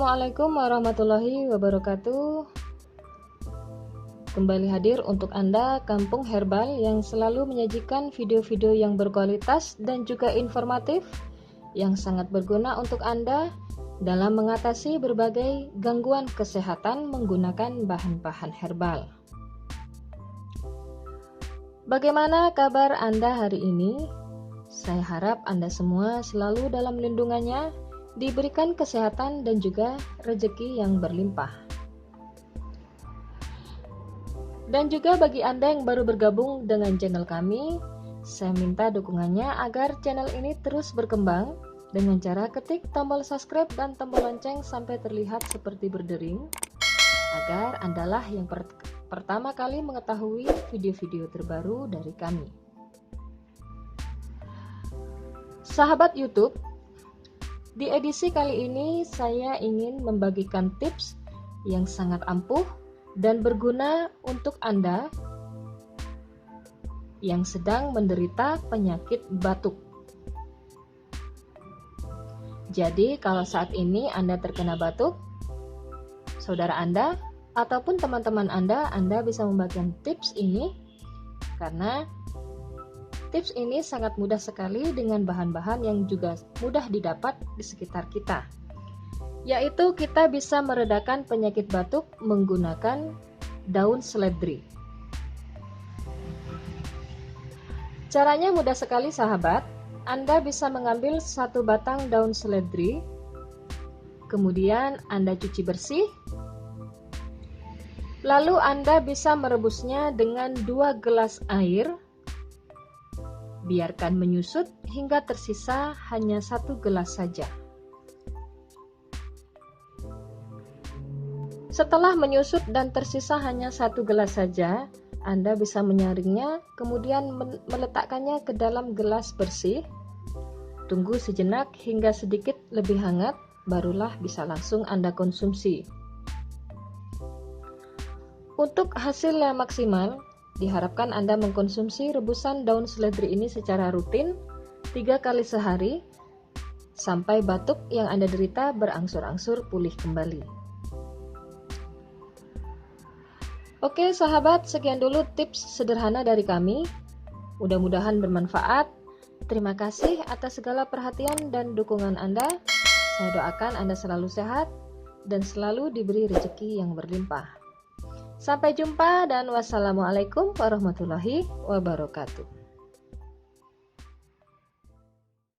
Assalamualaikum warahmatullahi wabarakatuh. Kembali hadir untuk Anda Kampung Herbal yang selalu menyajikan video-video yang berkualitas dan juga informatif yang sangat berguna untuk Anda dalam mengatasi berbagai gangguan kesehatan menggunakan bahan-bahan herbal. Bagaimana kabar Anda hari ini? Saya harap Anda semua selalu dalam lindungannya, diberikan kesehatan dan juga rezeki yang berlimpah. Dan juga bagi Anda yang baru bergabung dengan channel kami, saya minta dukungannya agar channel ini terus berkembang dengan cara ketik tombol subscribe dan tombol lonceng sampai terlihat seperti berdering, agar Andalah yang pertama kali mengetahui video-video terbaru dari kami. Sahabat YouTube, di edisi kali ini saya ingin membagikan tips yang sangat ampuh dan berguna untuk Anda yang sedang menderita penyakit batuk. Jadi kalau saat ini Anda terkena batuk, saudara Anda ataupun teman-teman Anda bisa membagikan tips ini karena tips ini sangat mudah sekali dengan bahan-bahan yang juga mudah didapat di sekitar kita. Yaitu kita bisa meredakan penyakit batuk menggunakan daun seledri. Caranya mudah sekali sahabat. Anda bisa mengambil satu batang daun seledri, kemudian Anda cuci bersih. Lalu Anda bisa merebusnya dengan 2 gelas air. Biarkan menyusut hingga tersisa hanya 1 gelas saja. Setelah menyusut dan tersisa hanya 1 gelas saja, Anda bisa menyaringnya, kemudian meletakkannya ke dalam gelas bersih. Tunggu sejenak hingga sedikit lebih hangat, barulah bisa langsung Anda konsumsi. Untuk hasil yang maksimal, diharapkan Anda mengkonsumsi rebusan daun seledri ini secara rutin 3 kali sehari sampai batuk yang Anda derita berangsur-angsur pulih kembali. Oke sahabat, sekian dulu tips sederhana dari kami. Mudah-mudahan bermanfaat. Terima kasih atas segala perhatian dan dukungan Anda. Saya doakan Anda selalu sehat dan selalu diberi rezeki yang berlimpah. Sampai jumpa dan wassalamualaikum warahmatullahi wabarakatuh.